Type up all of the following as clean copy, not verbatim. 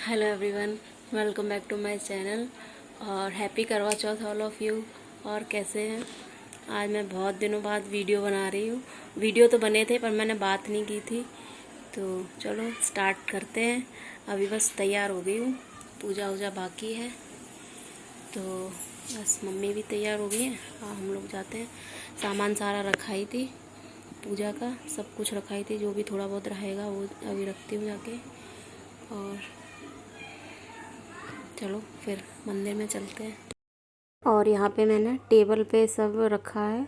Hello everyone, welcome back to my channel और happy Karva Chauth all of you. और कैसे हैं? आज मैं बहुत दिनों बाद वीडियो बना रही हूँ। वीडियो तो बने थे पर मैंने बात नहीं की थी, तो चलो स्टार्ट करते हैं। अभी बस तैयार हो गई हूँ, पूजा वूजा बाकी है, तो बस मम्मी भी तैयार हो गई हैं और हम लोग जाते हैं। सामान सारा रखाई थी, पूजा का सब कुछ रखाई थी, जो भी थोड़ा बहुत रहेगा वो अभी रखती हूँ जाके। और चलो फिर मंदिर में चलते हैं। और यहाँ पे मैंने टेबल पे सब रखा है,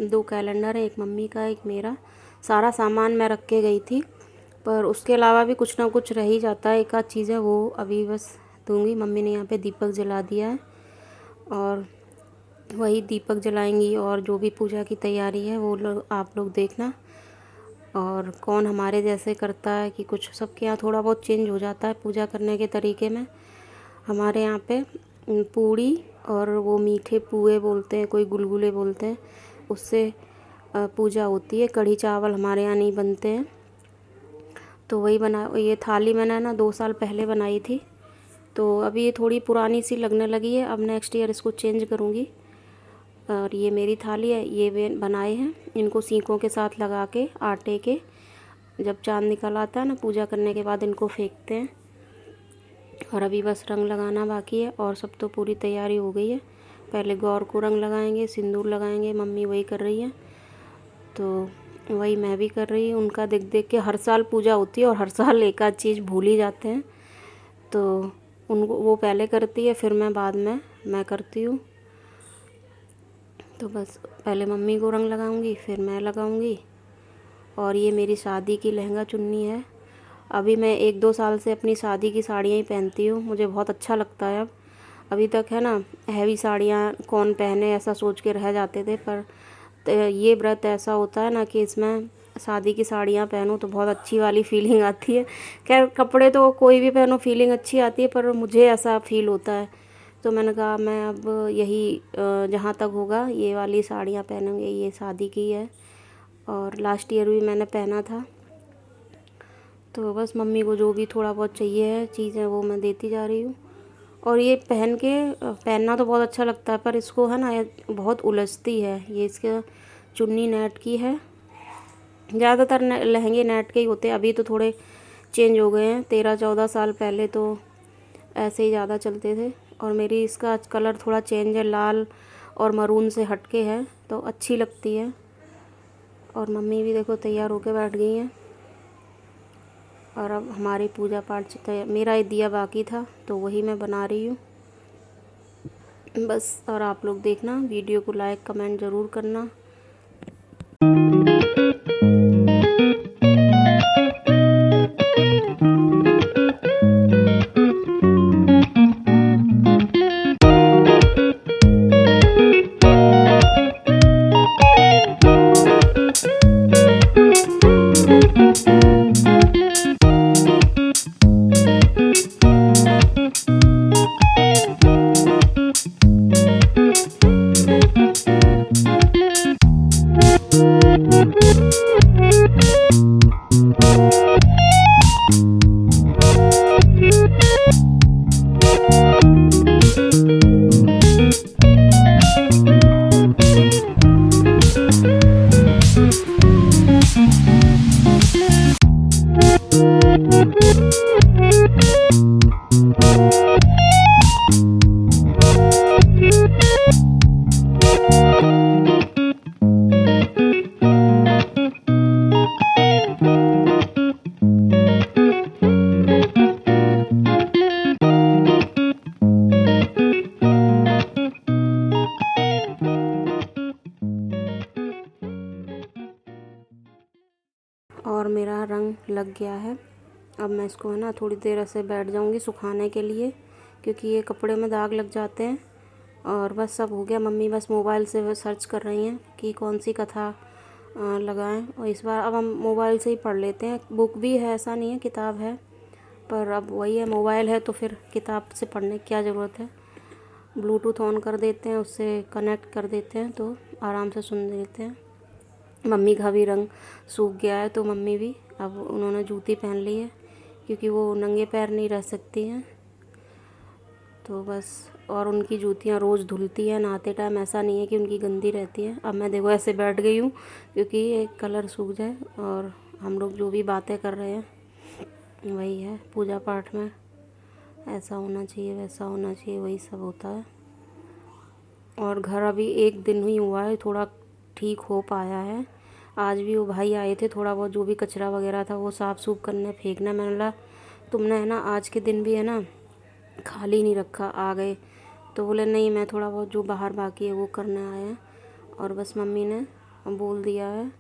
2 कैलेंडर है, एक मम्मी का एक मेरा। सारा सामान मैं रख के गई थी, पर उसके अलावा भी कुछ ना कुछ रह ही जाता है। एक आध चीज़ है वो अभी बस दूंगी। मम्मी ने यहाँ पे दीपक जला दिया है और वही दीपक जलाएंगी, और जो भी पूजा की तैयारी है वो लोग आप लोग देखना। और कौन हमारे जैसे करता है कि कुछ सबके यहाँ थोड़ा बहुत चेंज हो जाता है पूजा करने के तरीके में। हमारे यहाँ पे पूड़ी और वो मीठे पुए बोलते हैं, कोई गुलगुले बोलते हैं, उससे पूजा होती है। कढ़ी चावल हमारे यहाँ नहीं बनते हैं, तो वही बना। ये थाली मैंने ना 2 साल पहले बनाई थी, तो अभी ये थोड़ी पुरानी सी लगने लगी है। अब नेक्स्ट ईयर इसको चेंज करूँगी। और ये मेरी थाली है, ये बनाए हैं, इनको सीकों के साथ लगा के आटे के। जब चाँद निकल आता है ना पूजा करने के बाद इनको फेंकते हैं। और अभी बस रंग लगाना बाकी है और सब तो पूरी तैयारी हो गई है। पहले गौर को रंग लगाएंगे, सिंदूर लगाएंगे, मम्मी वही कर रही है, तो वही मैं भी कर रही हूँ। उनका देख देख के हर साल पूजा होती है और हर साल एक आध चीज़ भूल ही जाते हैं, तो उनको वो पहले करती है, फिर मैं बाद में मैं करती हूँ। तो बस पहले मम्मी को रंग लगाऊंगी, फिर मैं लगाऊंगी। और ये मेरी शादी की लहंगा चुन्नी है। अभी मैं 1-2 साल से अपनी शादी की साड़ियाँ ही पहनती हूँ, मुझे बहुत अच्छा लगता है। अब अभी तक है ना, हैवी साड़ियाँ कौन पहने ऐसा सोच के रह जाते थे, पर ये व्रत ऐसा होता है ना कि इसमें शादी की साड़ियाँ पहनो तो बहुत अच्छी वाली फीलिंग आती है। खैर कपड़े तो कोई भी पहनो फीलिंग अच्छी आती है, पर मुझे ऐसा फील होता है, तो मैंने कहा मैं अब यही जहाँ तक होगा ये वाली साड़ियाँ पहनूँगी। ये शादी की है और लास्ट ईयर भी मैंने पहना था। तो बस मम्मी को जो भी थोड़ा बहुत चाहिए है चीज़ें वो मैं देती जा रही हूँ। और ये पहनना तो बहुत अच्छा लगता है, पर इसको है ना ये बहुत उलझती है। ये इसका चुन्नी नेट की है, ज़्यादातर लहंगे नेट के ही होते हैं। अभी तो थोड़े चेंज हो गए हैं, 13-14 साल पहले तो ऐसे ही ज़्यादा चलते थे। और मेरी इसका कलर थोड़ा चेंज है, लाल और मरून से हटके है, तो अच्छी लगती है। और मम्मी भी देखो तैयार होके बैठ गई हैं। और अब हमारी पूजा पाठ मेरा एक दिया बाकी था, तो वही मैं बना रही हूँ बस। और आप लोग देखना, वीडियो को लाइक कमेंट ज़रूर करना। और मेरा रंग लग गया है। अब मैं इसको है ना थोड़ी देर ऐसे बैठ जाऊंगी सुखाने के लिए, क्योंकि ये कपड़े में दाग लग जाते हैं। और बस सब हो गया। मम्मी बस मोबाइल से वो सर्च कर रही हैं कि कौन सी कथा लगाएं। और इस बार अब हम मोबाइल से ही पढ़ लेते हैं। बुक भी है, ऐसा नहीं है, किताब है, पर अब वही है, मोबाइल है तो फिर किताब से पढ़ने की क्या ज़रूरत है। ब्लूटूथ ऑन कर देते हैं, उससे कनेक्ट कर देते हैं, तो आराम से सुन लेते हैं। मम्मी का भी रंग सूख गया है, तो मम्मी भी अब उन्होंने जूती पहन ली है। क्योंकि वो नंगे पैर नहीं रह सकती हैं। तो बस, और उनकी जूतियाँ रोज़ धुलती हैं नहाते टाइम, ऐसा नहीं है कि उनकी गंदी रहती है। अब मैं देखो ऐसे बैठ गई हूँ क्योंकि ये कलर सूख जाए, और हम लोग जो भी बातें कर रहे हैं वही है पूजा पाठ में, ऐसा होना चाहिए वैसा होना चाहिए, वही सब होता है। और घर अभी एक दिन ही हुआ है थोड़ा ठीक हो पाया है। आज भी वो भाई आए थे, थोड़ा बहुत जो भी कचरा वगैरह था वो साफ़ सूफ करने फेंकना। मैंने बोला तुमने है ना आज के दिन भी है ना खाली नहीं रखा, आ गए। तो बोले नहीं, मैं थोड़ा बहुत जो बाहर बाकी है वो करने आए हैं। और बस मम्मी ने बोल दिया है,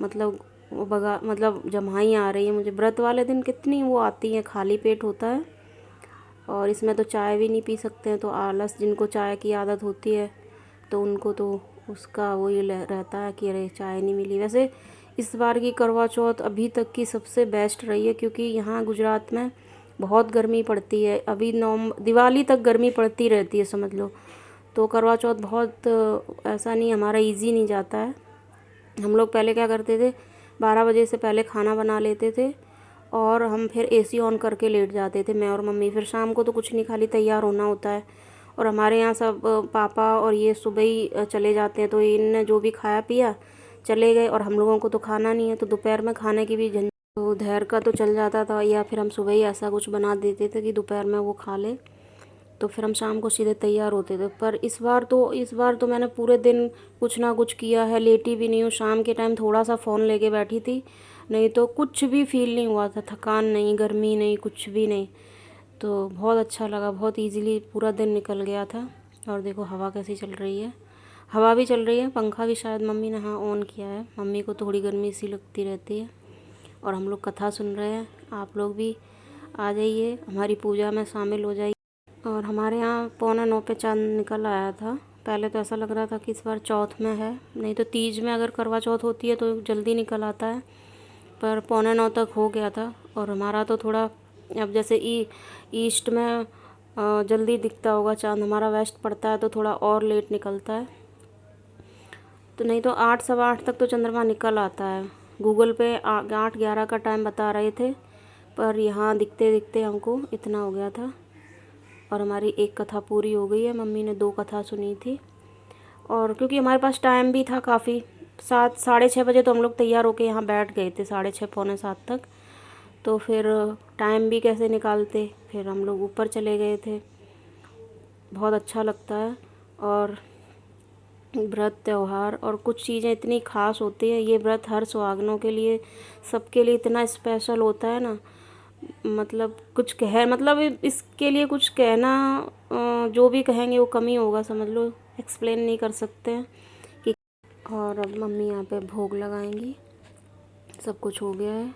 मतलब वो बगा मतलब जम्हाई आ रही है मुझे व्रत वाले दिन, कितनी वो आती हैं, खाली पेट होता है। और इसमें तो चाय भी नहीं पी सकते हैं, तो आलस, जिनको चाय की आदत होती है तो उनको तो उसका वो ये रहता है कि अरे चाय नहीं मिली। वैसे इस बार की करवा चौथ अभी तक की सबसे बेस्ट रही है, क्योंकि यहाँ गुजरात में बहुत गर्मी पड़ती है। अभी दिवाली तक गर्मी पड़ती रहती है समझ लो। तो करवा चौथ बहुत ऐसा नहीं, हमारा इजी नहीं जाता है। हम लोग पहले क्या करते थे, 12 बजे से पहले खाना बना लेते थे और हम फिर एसी ऑन करके लेट जाते थे, मैं और मम्मी। फिर शाम को तो कुछ नहीं, खाली तैयार होना होता है। और हमारे यहाँ सब पापा और ये सुबह ही चले जाते हैं, तो इनने जो भी खाया पिया चले गए, और हम लोगों को तो खाना नहीं है, तो दोपहर में खाने की भी झंझट। तो दोपहर का तो चल जाता था, या फिर हम सुबह ही ऐसा कुछ बना देते थे कि दोपहर में वो खा ले, तो फिर हम शाम को सीधे तैयार होते थे। पर इस बार तो मैंने पूरे दिन कुछ ना कुछ किया है, लेटी भी नहीं हूँ। शाम के टाइम थोड़ा सा फ़ोन लेके बैठी थी, नहीं तो कुछ भी फील नहीं हुआ था, थकान नहीं, गर्मी नहीं, कुछ भी नहीं। तो बहुत अच्छा लगा, बहुत इजीली पूरा दिन निकल गया था। और देखो हवा कैसी चल रही है, हवा भी चल रही है, पंखा भी शायद मम्मी ने हाँ ऑन किया है, मम्मी को थोड़ी गर्मी सी लगती रहती है। और हम लोग कथा सुन रहे हैं, आप लोग भी आ जाइए, हमारी पूजा में शामिल हो जाइए। और हमारे यहाँ 8:45 पे चाँद निकल आया था। पहले तो ऐसा लग रहा था कि इस बार चौथ में है, नहीं तो तीज में अगर करवा चौथ होती है तो जल्दी निकल आता है, पर 8:45 तक हो गया था। और हमारा तो थोड़ा, अब जैसे ईस्ट में जल्दी दिखता होगा चाँद, हमारा वेस्ट पड़ता है तो थोड़ा और लेट निकलता है। तो नहीं तो 8 सवा 8 तक तो चंद्रमा निकल आता है। गूगल पे 8:11 का टाइम बता रहे थे, पर यहाँ दिखते दिखते हमको इतना हो गया था। और हमारी एक कथा पूरी हो गई है, मम्मी ने 2 कथा सुनी थी। और क्योंकि हमारे पास टाइम भी था काफ़ी, 7 साढ़े 6 बजे तो हम लोग तैयार होके यहाँ बैठ गए थे, 6:30 पौने 7 तक। तो फिर टाइम भी कैसे निकालते, फिर हम लोग ऊपर चले गए थे। बहुत अच्छा लगता है। और व्रत त्यौहार और कुछ चीज़ें इतनी ख़ास होती हैं, ये व्रत हर सुहागनों के लिए, सबके लिए इतना स्पेशल होता है ना, मतलब कुछ मतलब इसके लिए कुछ कहना, जो भी कहेंगे वो कम ही होगा समझ लो, एक्सप्लेन नहीं कर सकते हैं कि। और अब मम्मी यहाँ पे भोग लगाएंगी, सब कुछ हो गया है।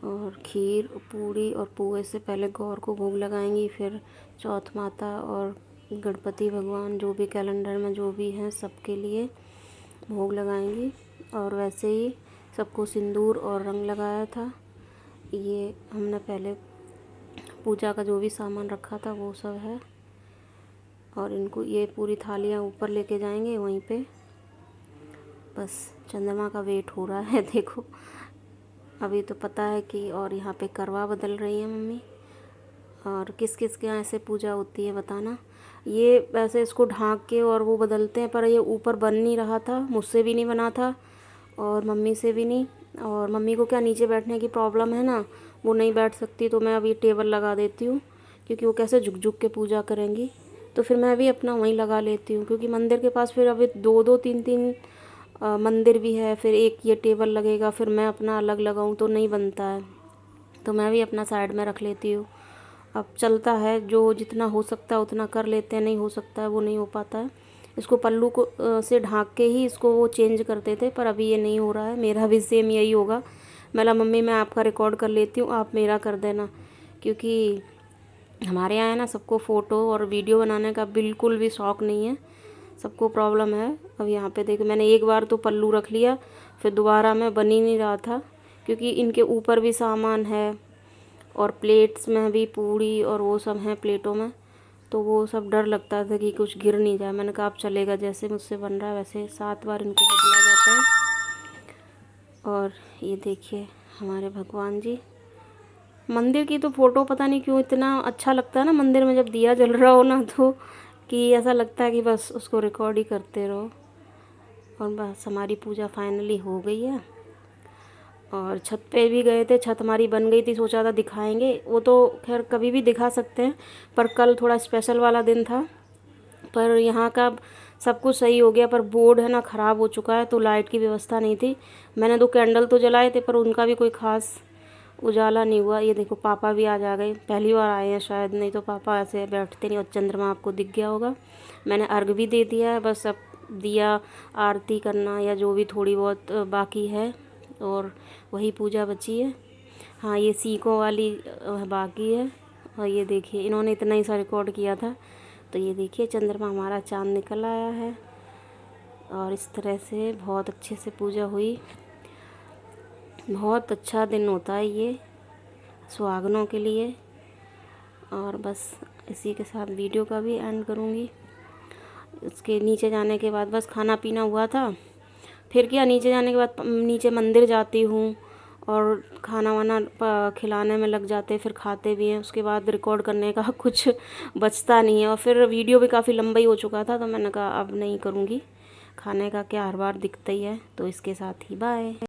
और खीर, पूड़ी और पुए से पहले गौर को भोग लगाएंगी, फिर चौथ माता और गणपति भगवान, जो भी कैलेंडर में जो भी हैं सबके लिए भोग लगाएंगी। और वैसे ही सबको सिंदूर और रंग लगाया था। ये हमने पहले पूजा का जो भी सामान रखा था वो सब है। और इनको ये पूरी थालियाँ ऊपर लेके जाएंगे, वहीं पे बस चंद्रमा का वेट हो रहा है। देखो अभी तो पता है कि, और यहाँ पे करवा बदल रही है मम्मी। और किस किस के यहाँ ऐसे पूजा होती है बताना। ये वैसे इसको ढाँक के और वो बदलते हैं, पर ये ऊपर बन नहीं रहा था, मुझसे भी नहीं बना था और मम्मी से भी नहीं। और मम्मी को क्या नीचे बैठने की प्रॉब्लम है ना, वो नहीं बैठ सकती, तो मैं अभी टेबल लगा देती हूँ, क्योंकि वो कैसे झुक झुक के पूजा करेंगी। तो फिर मैं भी अपना वहीं लगा लेती हूँ, क्योंकि मंदिर के पास फिर अभी 2-2 3-3 मंदिर भी है, फिर एक ये टेबल लगेगा, फिर मैं अपना अलग लगाऊँ तो नहीं बनता है। तो मैं भी अपना साइड में रख लेती हूँ। अब चलता है, जो जितना हो सकता है उतना कर लेते हैं, नहीं हो सकता है वो नहीं हो पाता है। इसको पल्लू को से ढाँक के ही इसको वो चेंज करते थे, पर अभी ये नहीं हो रहा है। मेरा भी सेम यही होगा। मैं मम्मी मैं आपका रिकॉर्ड कर लेती हूँ, आप मेरा कर देना, क्योंकि हमारे यहाँ है ना सबको फ़ोटो और वीडियो बनाने का बिल्कुल भी शौक़ नहीं है, सबको प्रॉब्लम है। अब यहाँ पे देखो मैंने एक बार तो पल्लू रख लिया, फिर दोबारा में बन ही नहीं रहा था, क्योंकि इनके ऊपर भी सामान है और प्लेट्स में भी पूड़ी और वो सब हैं प्लेटों में, तो वो सब डर लगता था कि कुछ गिर नहीं जाए। मैंने कहा आप चलेगा, जैसे मुझसे बन रहा है वैसे 7 बार इनको बदला जाता है। और ये देखिए हमारे भगवान जी, मंदिर की तो फ़ोटो पता नहीं क्यों इतना अच्छा लगता है ना, मंदिर में जब दिया जल रहा हो ना, तो कि ऐसा लगता है कि बस उसको रिकॉर्ड ही करते रहो। और बस हमारी पूजा फाइनली हो गई है। और छत पे भी गए थे, छत हमारी बन गई थी, सोचा था दिखाएंगे, वो तो खैर कभी भी दिखा सकते हैं, पर कल थोड़ा स्पेशल वाला दिन था। पर यहाँ का सब कुछ सही हो गया, पर बोर्ड है ना ख़राब हो चुका है, तो लाइट की व्यवस्था नहीं थी। मैंने 2 कैंडल तो जलाए थे, पर उनका भी कोई ख़ास उजाला नहीं हुआ। ये देखो पापा भी आज आ गए, पहली बार आए हैं शायद, नहीं तो पापा ऐसे बैठते नहीं। और चंद्रमा आपको दिख गया होगा। मैंने अर्घ भी दे दिया है, बस अब दिया आरती करना या जो भी थोड़ी बहुत बाकी है, और वही पूजा बची है। हाँ, ये सीकों वाली बाकी है। और ये देखिए इन्होंने इतना ही सा रिकॉर्ड किया था। तो ये देखिए चंद्रमा हमारा, चाँद निकल आया है। और इस तरह से बहुत अच्छे से पूजा हुई। बहुत अच्छा दिन होता है ये सुहागनों के लिए। और बस इसी के साथ वीडियो का भी एंड करूँगी। उसके नीचे जाने के बाद बस खाना पीना हुआ था। फिर क्या, नीचे जाने के बाद नीचे मंदिर जाती हूँ और खाना वाना खिलाने में लग जाते, फिर खाते भी हैं। उसके बाद रिकॉर्ड करने का कुछ बचता नहीं है। और फिर वीडियो भी काफ़ी लंबा ही हो चुका था, तो मैंने कहा अब नहीं करूँगी, खाने का क्या हर बार दिखता ही है। तो इसके साथ ही बाय।